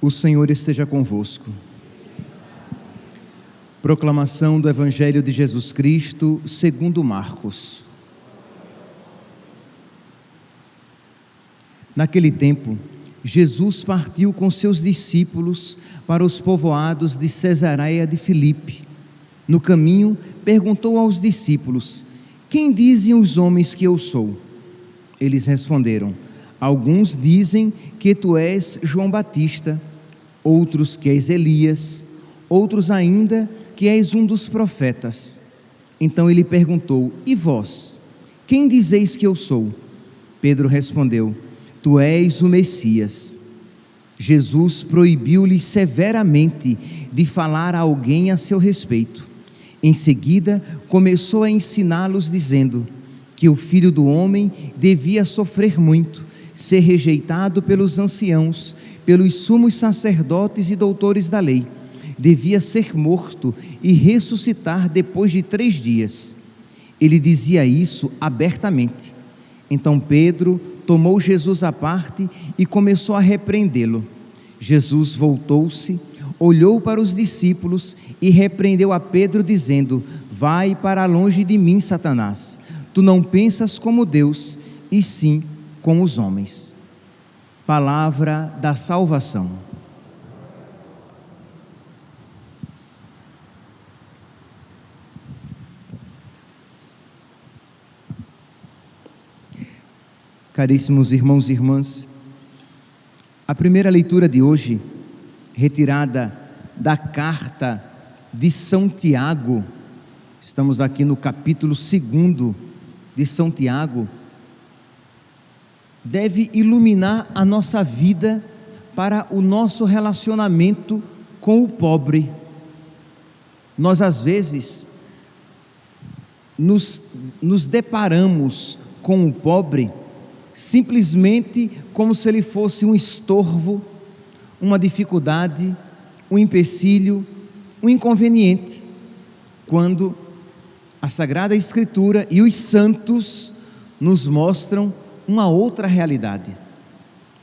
O Senhor esteja convosco. Proclamação do Evangelho de Jesus Cristo, segundo Marcos. Naquele tempo, Jesus partiu com seus discípulos para os povoados de Cesareia de Filipe. No caminho, perguntou aos discípulos: quem dizem os homens que eu sou? Eles responderam: alguns dizem que tu és João Batista, outros que és Elias, outros ainda que és um dos profetas. Então ele perguntou: e vós, quem dizeis que eu sou? Pedro respondeu: tu és o Messias. Jesus proibiu-lhe severamente de falar a alguém a seu respeito. Em seguida, começou a ensiná-los, dizendo que o Filho do Homem devia sofrer muito, ser rejeitado pelos anciãos, pelos sumos sacerdotes e doutores da lei, devia ser morto e ressuscitar depois de 3 dias. Ele dizia isso abertamente. Então Pedro tomou Jesus à parte e começou a repreendê-lo. Jesus voltou-se, olhou para os discípulos e repreendeu a Pedro, dizendo: vai para longe de mim, Satanás. Tu não pensas como Deus, e sim como os homens. Palavra da salvação. Caríssimos irmãos e irmãs, a primeira leitura de hoje, retirada da carta de São Tiago, estamos aqui no capítulo 2 de São Tiago, deve iluminar a nossa vida para o nosso relacionamento com o pobre. Nós às vezes nos deparamos com o pobre simplesmente como se ele fosse um estorvo, uma dificuldade, um empecilho, um inconveniente, quando a Sagrada Escritura e os santos nos mostram uma outra realidade.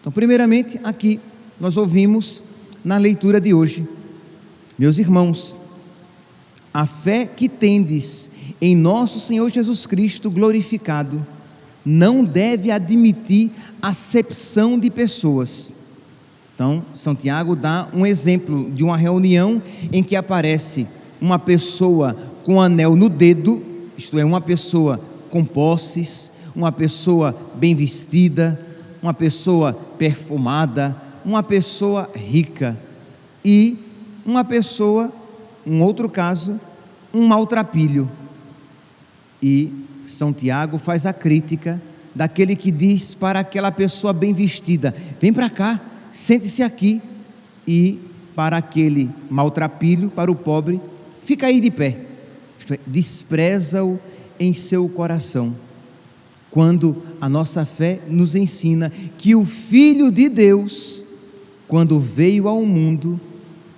Então, primeiramente, aqui nós ouvimos na leitura de hoje: meus irmãos, a fé que tendes em nosso Senhor Jesus Cristo glorificado não deve admitir acepção de pessoas. Então, São Tiago dá um exemplo de uma reunião em que aparece uma pessoa com anel no dedo, isto é, uma pessoa com posses, uma pessoa bem vestida, uma pessoa perfumada, uma pessoa rica, e uma pessoa, um outro caso, um maltrapilho. E São Tiago faz a crítica daquele que diz para aquela pessoa bem vestida: vem para cá, sente-se aqui, e para aquele maltrapilho, para o pobre: fica aí de pé. Isto é, despreza-o em seu coração. Quando a nossa fé nos ensina que o Filho de Deus, quando veio ao mundo,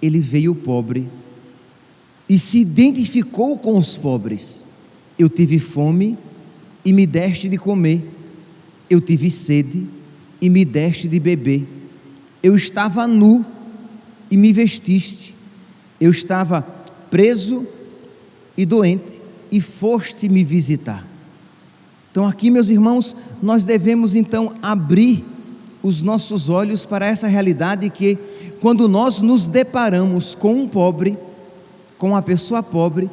ele veio pobre e se identificou com os pobres. Eu tive fome e me deste de comer, eu tive sede e me deste de beber, eu estava nu e me vestiste, eu estava preso e doente e foste me visitar. Então aqui, meus irmãos, nós devemos então abrir os nossos olhos para essa realidade que, quando nós nos deparamos com um pobre, com uma pessoa pobre,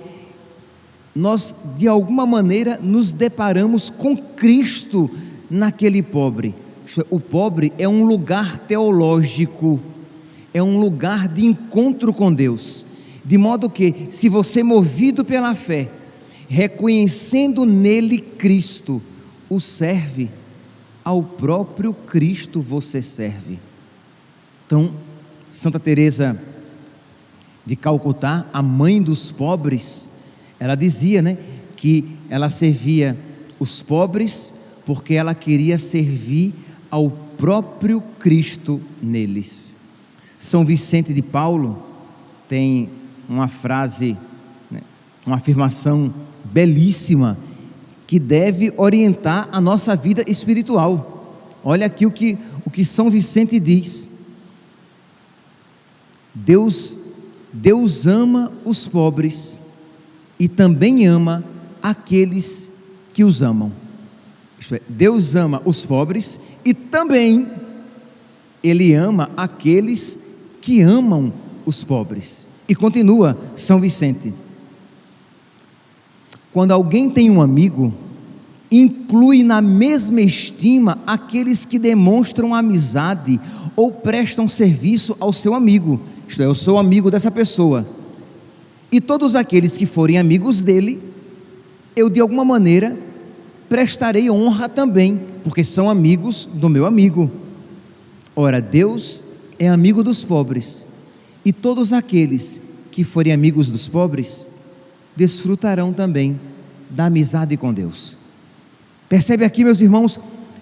nós de alguma maneira nos deparamos com Cristo naquele pobre. O pobre é um lugar teológico, é um lugar de encontro com Deus, de modo que, se você, movido pela fé, reconhecendo nele Cristo, o serve, ao próprio Cristo você serve. Então, Santa Teresa de Calcutá, a mãe dos pobres, ela dizia, que ela servia os pobres porque ela queria servir ao próprio Cristo neles. São Vicente de Paulo tem uma frase, uma afirmação belíssima que deve orientar a nossa vida espiritual. Olha aqui o que São Vicente diz: Deus ama os pobres e também ama aqueles que os amam. Isto é, Deus ama os pobres e também Ele ama aqueles que amam os pobres. E continua São Vicente: quando alguém tem um amigo, inclui na mesma estima aqueles que demonstram amizade ou prestam serviço ao seu amigo. Isto é, eu sou amigo dessa pessoa, e todos aqueles que forem amigos dele, eu de alguma maneira prestarei honra também, porque são amigos do meu amigo. Ora, Deus é amigo dos pobres, e todos aqueles que forem amigos dos pobres desfrutarão também da amizade com Deus. Percebe aqui, meus irmãos,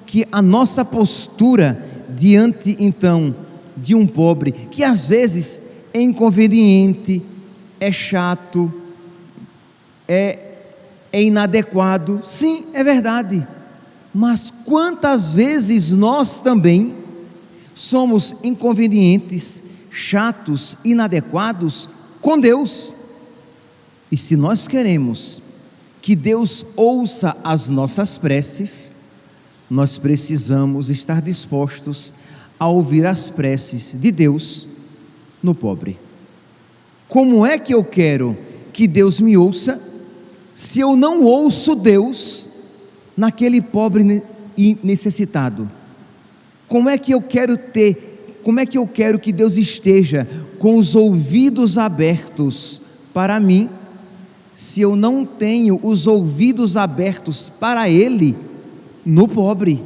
que a nossa postura diante então de um pobre, que às vezes é inconveniente, é chato, é inadequado, sim, é verdade, mas quantas vezes nós também somos inconvenientes, chatos, inadequados com Deus? E se nós queremos que Deus ouça as nossas preces, nós precisamos estar dispostos a ouvir as preces de Deus no pobre. Como é que eu quero que Deus me ouça se eu não ouço Deus naquele pobre e necessitado? Como é que eu quero que Deus esteja com os ouvidos abertos para mim, se eu não tenho os ouvidos abertos para Ele no pobre?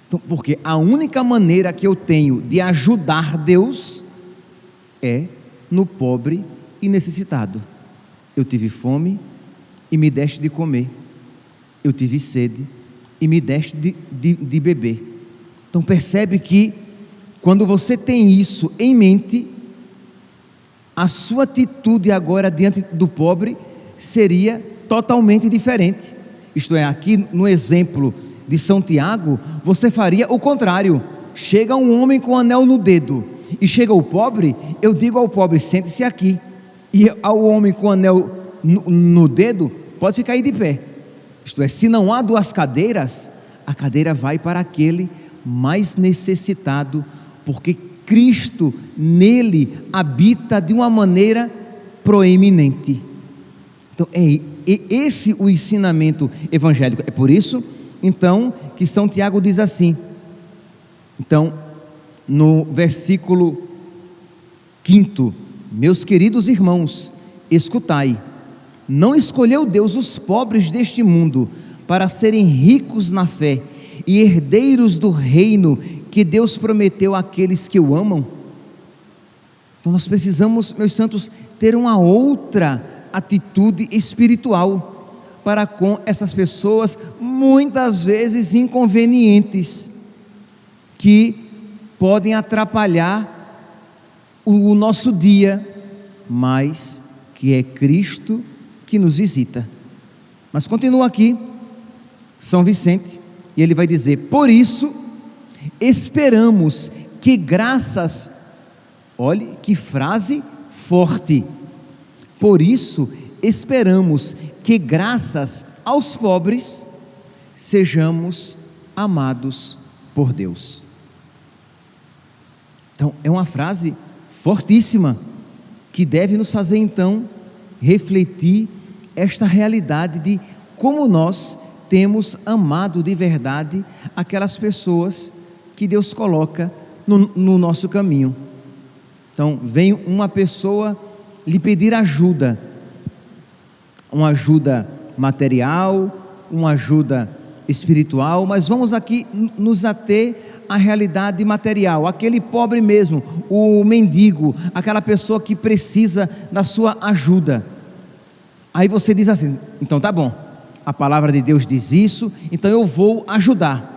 Então, porque a única maneira que eu tenho de ajudar Deus é no pobre e necessitado. Eu tive fome e me deste de comer, eu tive sede e me deste de beber. Então percebe que quando você tem isso em mente, a sua atitude agora diante do pobre seria totalmente diferente. Isto é, aqui no exemplo de São Tiago, você faria o contrário. Chega um homem com um anel no dedo e chega o pobre, eu digo ao pobre: sente-se aqui. E ao homem com o anel no dedo, pode ficar aí de pé. Isto é, se não há duas cadeiras, a cadeira vai para aquele mais necessitado, porque Cristo nele habita de uma maneira proeminente. Então é esse o ensinamento evangélico. É por isso então que São Tiago diz assim, então no versículo 5: meus queridos irmãos, escutai, não escolheu Deus os pobres deste mundo para serem ricos na fé e herdeiros do reino que Deus prometeu àqueles que o amam? Então nós precisamos, meus santos, ter uma outra atitude espiritual para com essas pessoas, muitas vezes inconvenientes, que podem atrapalhar o nosso dia, mas que é Cristo que nos visita. Mas continua aqui São Vicente, e ele vai dizer: por isso esperamos que graças, olhe que frase forte, por isso esperamos que graças aos pobres sejamos amados por Deus. Então é uma frase fortíssima, que deve nos fazer então refletir esta realidade de como nós temos amado de verdade aquelas pessoas que Deus coloca no nosso caminho. Então vem uma pessoa lhe pedir ajuda, uma ajuda material, uma ajuda espiritual, mas vamos aqui nos ater à realidade material, aquele pobre mesmo, o mendigo, aquela pessoa que precisa da sua ajuda. Aí você diz assim: então tá bom, a palavra de Deus diz isso, então eu vou ajudar.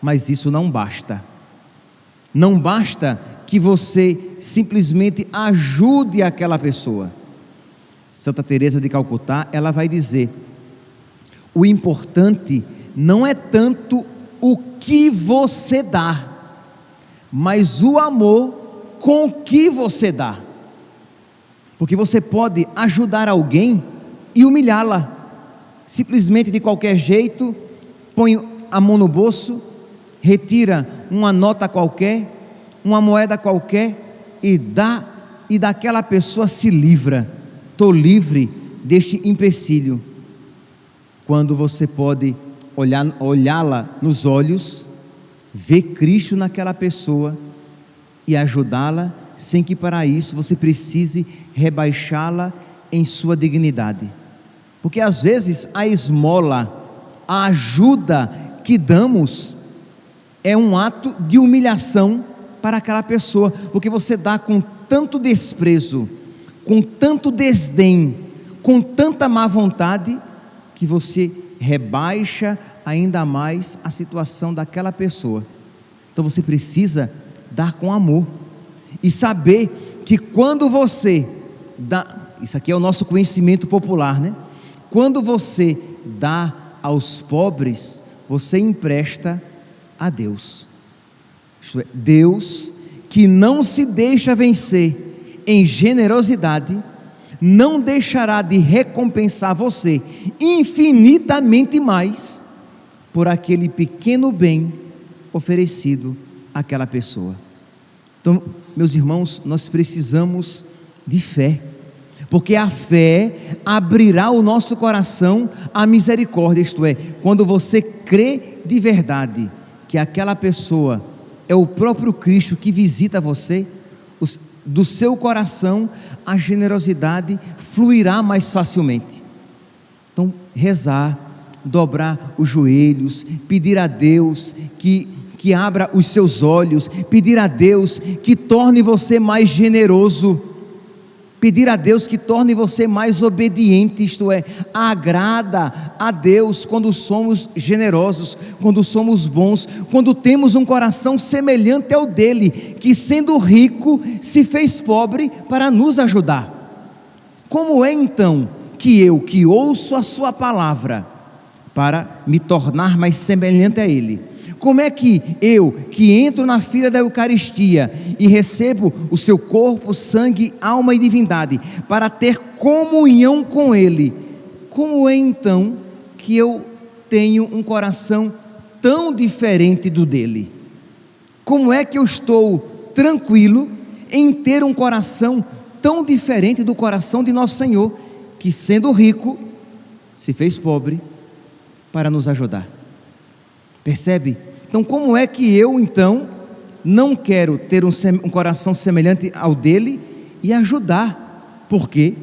Mas isso não basta. Não basta que você simplesmente ajude aquela pessoa. Santa Teresa de Calcutá, ela vai dizer: o importante não é tanto o que você dá, mas o amor com o que você dá. Porque você pode ajudar alguém e humilhá-la, simplesmente de qualquer jeito, põe a mão no bolso, retira uma nota qualquer, uma moeda qualquer e dá, e daquela pessoa se livra. Estou livre deste empecilho. Quando você pode olhá-la nos olhos, ver Cristo naquela pessoa e ajudá-la, sem que para isso você precise rebaixá-la em sua dignidade. Porque às vezes a esmola, a ajuda que damos é um ato de humilhação para aquela pessoa, porque você dá com tanto desprezo, com tanto desdém, com tanta má vontade, que você rebaixa ainda mais a situação daquela pessoa. Então você precisa dar com amor e saber que quando você dá, isso aqui é o nosso conhecimento popular, né? Quando você dá aos pobres, você empresta a Deus. Isto é, Deus, que não se deixa vencer em generosidade, não deixará de recompensar você infinitamente mais por aquele pequeno bem oferecido àquela pessoa. Então, meus irmãos, nós precisamos de fé, porque a fé abrirá o nosso coração à misericórdia. Isto é, quando você crê de verdade que aquela pessoa é o próprio Cristo que visita você, do seu coração a generosidade fluirá mais facilmente. Então, rezar, dobrar os joelhos, pedir a Deus que abra os seus olhos, pedir a Deus que torne você mais generoso, pedir a Deus que torne você mais obediente, isto é, agrada a Deus quando somos generosos, quando somos bons, quando temos um coração semelhante ao dele, que sendo rico se fez pobre para nos ajudar. Como é então que eu, que ouço a sua palavra para me tornar mais semelhante a ele, como é que eu, que entro na fila da Eucaristia e recebo o seu corpo, sangue, alma e divindade, para ter comunhão com Ele, como é então que eu tenho um coração tão diferente do dele? Como é que eu estou tranquilo em ter um coração tão diferente do coração de nosso Senhor, que sendo rico, se fez pobre para nos ajudar? Percebe? Então, como é que eu, então, não quero ter um coração semelhante ao dele e ajudar? Porque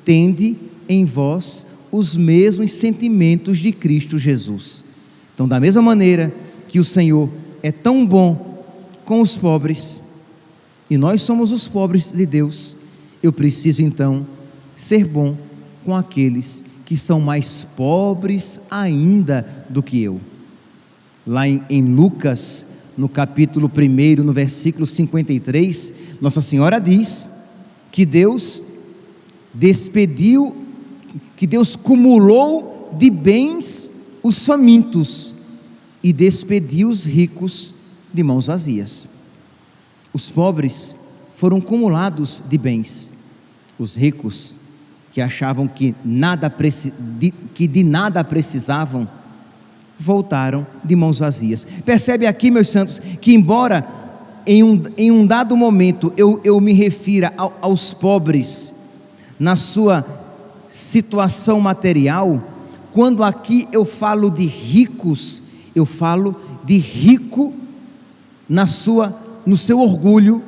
tende em vós os mesmos sentimentos de Cristo Jesus. Então, da mesma maneira que o Senhor é tão bom com os pobres, e nós somos os pobres de Deus, eu preciso, então, ser bom com aqueles que são mais pobres ainda do que eu. Lá em Lucas, no capítulo 1, no versículo 53, Nossa Senhora diz que Deus cumulou de bens os famintos e despediu os ricos de mãos vazias. Os pobres foram cumulados de bens, os ricos, que achavam que de nada precisavam, voltaram de mãos vazias. Percebe aqui, meus santos, que embora em um dado momento eu me refira aos pobres na sua situação material, quando aqui eu falo de ricos, eu falo de rico no seu orgulho,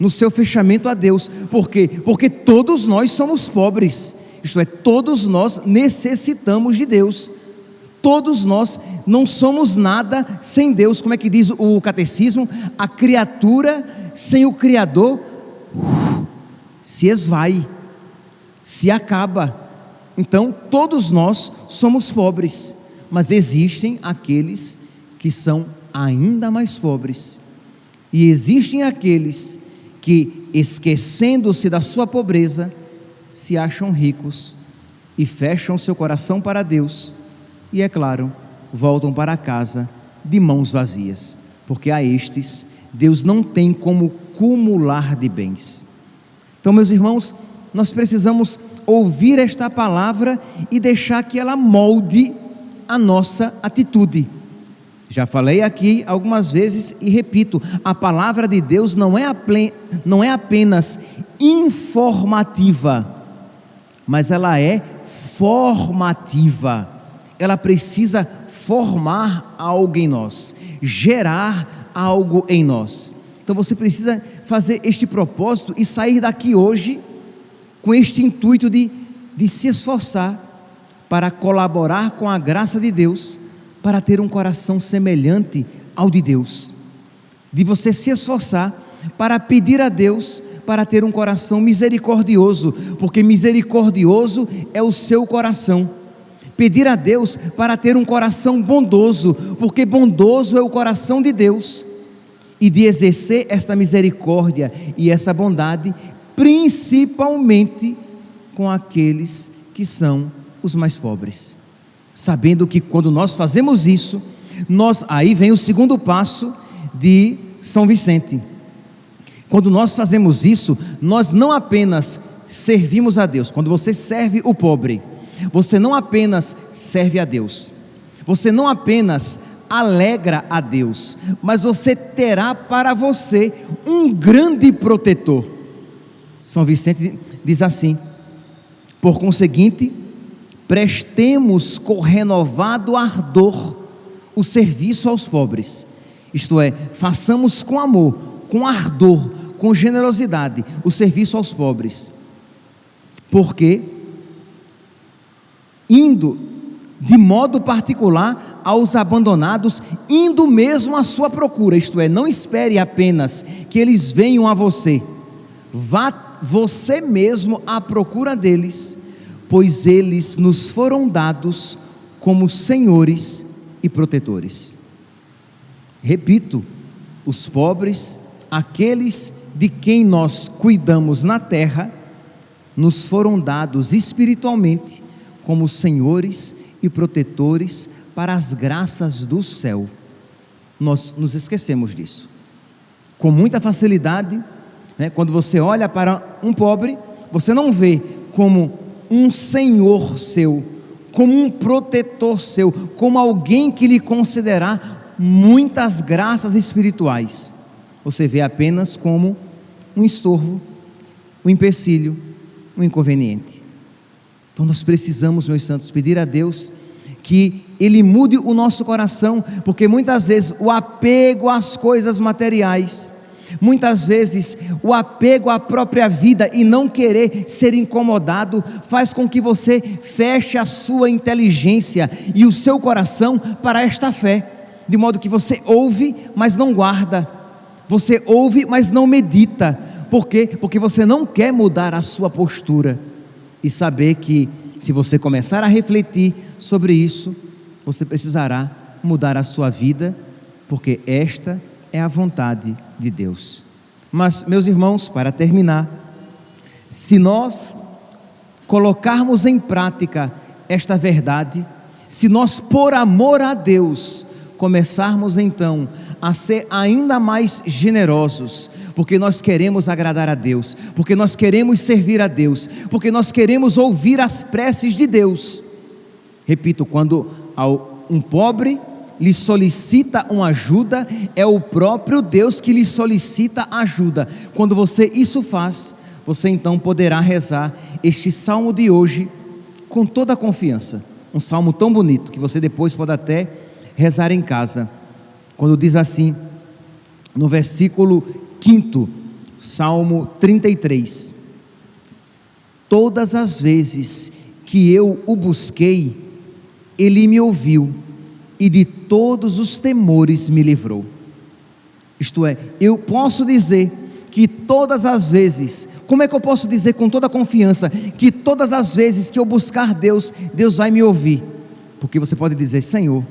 no seu fechamento a Deus. Por quê? Porque todos nós somos pobres, isto é, todos nós necessitamos de Deus. Todos nós não somos nada sem Deus. Como é que diz o catecismo? A criatura sem o Criador se esvai, se acaba. Então todos nós somos pobres, mas existem aqueles que são ainda mais pobres, e existem aqueles que, esquecendo-se da sua pobreza, se acham ricos e fecham seu coração para Deus. E é claro, voltam para casa de mãos vazias, porque a estes Deus não tem como cumular de bens. Então, meus irmãos, nós precisamos ouvir esta palavra e deixar que ela molde a nossa atitude. Já falei aqui algumas vezes e repito, a palavra de Deus não é apenas informativa, mas ela é formativa. Ela precisa formar algo em nós, gerar algo em nós. Então você precisa fazer este propósito e sair daqui hoje com este intuito de se esforçar para colaborar com a graça de Deus, para ter um coração semelhante ao de Deus, de você se esforçar para pedir a Deus para ter um coração misericordioso, porque misericordioso é o seu coração. Pedir a Deus para ter um coração bondoso, porque bondoso é o coração de Deus, e de exercer esta misericórdia e essa bondade, principalmente com aqueles que são os mais pobres, sabendo que quando nós fazemos isso, aí vem o segundo passo de São Vicente. Quando nós fazemos isso, nós não apenas servimos a Deus. Quando você serve o pobre, você não apenas serve a Deus, você não apenas alegra a Deus, mas você terá para você um grande protetor. São Vicente diz assim: por conseguinte, prestemos com renovado ardor o serviço aos pobres, isto é, façamos com amor, com ardor, com generosidade o serviço aos pobres, porque indo de modo particular aos abandonados, indo mesmo à sua procura, isto é, não espere apenas que eles venham a você, vá você mesmo à procura deles, pois eles nos foram dados como senhores e protetores. Repito, os pobres, aqueles de quem nós cuidamos na terra, nos foram dados espiritualmente como senhores e protetores para as graças do céu. Nós nos esquecemos disso com muita facilidade, né? Quando você olha para um pobre, você não vê como um senhor seu, como um protetor seu, como alguém que lhe concederá muitas graças espirituais. Você vê apenas como um estorvo, um empecilho, um inconveniente. Então nós precisamos, meus santos, pedir a Deus que Ele mude o nosso coração, porque muitas vezes o apego às coisas materiais, muitas vezes o apego à própria vida e não querer ser incomodado, faz com que você feche a sua inteligência e o seu coração para esta fé, de modo que você ouve, mas não guarda, você ouve, mas não medita. Por quê? Porque você não quer mudar a sua postura e saber que se você começar a refletir sobre isso, você precisará mudar a sua vida, porque esta é a vontade de Deus. Mas, meus irmãos, para terminar, se nós colocarmos em prática esta verdade, se nós, por amor a Deus, começarmos então a ser ainda mais generosos, porque nós queremos agradar a Deus, porque nós queremos servir a Deus, porque nós queremos ouvir as preces de Deus. Repito, quando um pobre lhe solicita uma ajuda, é o próprio Deus que lhe solicita ajuda. Quando você isso faz, você então poderá rezar este salmo de hoje com toda a confiança, um salmo tão bonito que você depois pode até rezar em casa, quando diz assim, no versículo 5º, Salmo 33: todas as vezes que eu o busquei, Ele me ouviu, e de todos os temores me livrou. Isto é, eu posso dizer que todas as vezes, como é que eu posso dizer com toda confiança, que todas as vezes que eu buscar Deus, Deus vai me ouvir? Porque você pode dizer, Senhor,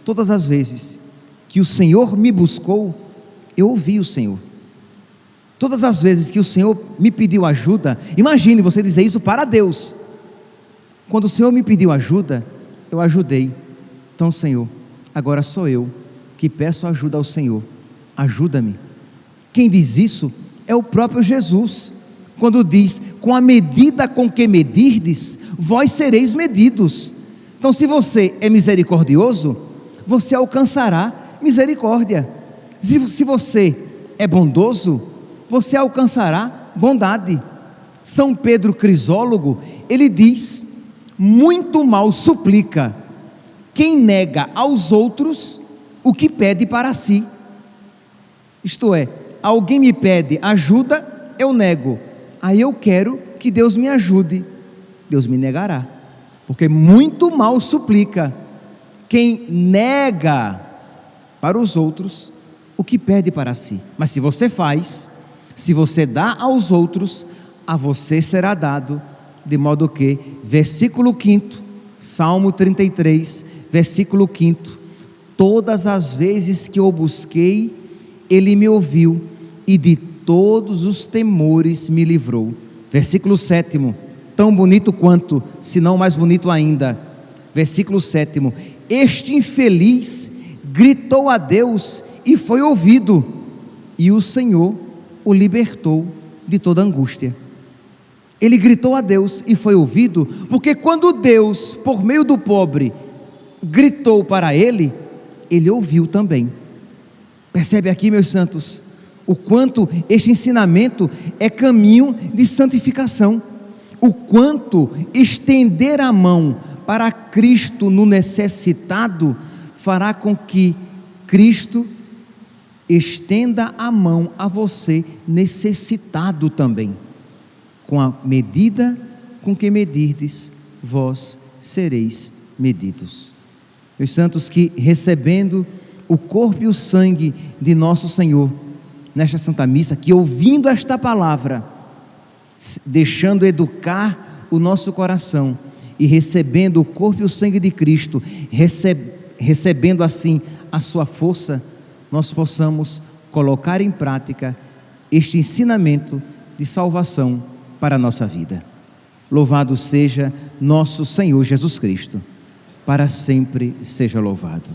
todas as vezes que o Senhor me buscou, eu ouvi o Senhor. Todas as vezes que o Senhor me pediu ajuda, imagine você dizer isso para Deus. Quando o Senhor me pediu ajuda, eu ajudei. Então, Senhor, agora sou eu que peço ajuda ao Senhor. Ajuda-me, Quem diz isso é o próprio Jesus, quando diz: com a medida com que medirdes, vós sereis medidos. Então, se você é misericordioso, você alcançará misericórdia. Se você é bondoso, você alcançará bondade. São Pedro Crisólogo, ele diz: muito mal suplica quem nega aos outros o que pede para si. Isto é, alguém me pede ajuda, eu nego. Aí eu quero que Deus me ajude. Deus me negará, porque muito mal suplica quem nega para os outros o que pede para si. Mas se você faz, se você dá aos outros, a você será dado, de modo que, versículo 5º, Salmo 33, versículo 5º, todas as vezes que eu busquei, Ele me ouviu, e de todos os temores me livrou. Versículo 7º, tão bonito quanto, se não mais bonito ainda, versículo 7º, este infeliz gritou a Deus e foi ouvido, e o Senhor o libertou de toda angústia. Ele gritou a Deus e foi ouvido, porque quando Deus, por meio do pobre, gritou para ele, ele ouviu também. Percebe aqui, meus santos, o quanto este ensinamento é caminho de santificação, o quanto estender a mão para Cristo no necessitado fará com que Cristo estenda a mão a você necessitado também. Com a medida com que medirdes, vós sereis medidos. Meus santos, que recebendo o corpo e o sangue de nosso Senhor nesta Santa Missa, que ouvindo esta palavra, deixando educar o nosso coração e recebendo o corpo e o sangue de Cristo, recebendo assim a sua força, nós possamos colocar em prática este ensinamento de salvação para a nossa vida. Louvado seja nosso Senhor Jesus Cristo, para sempre seja louvado.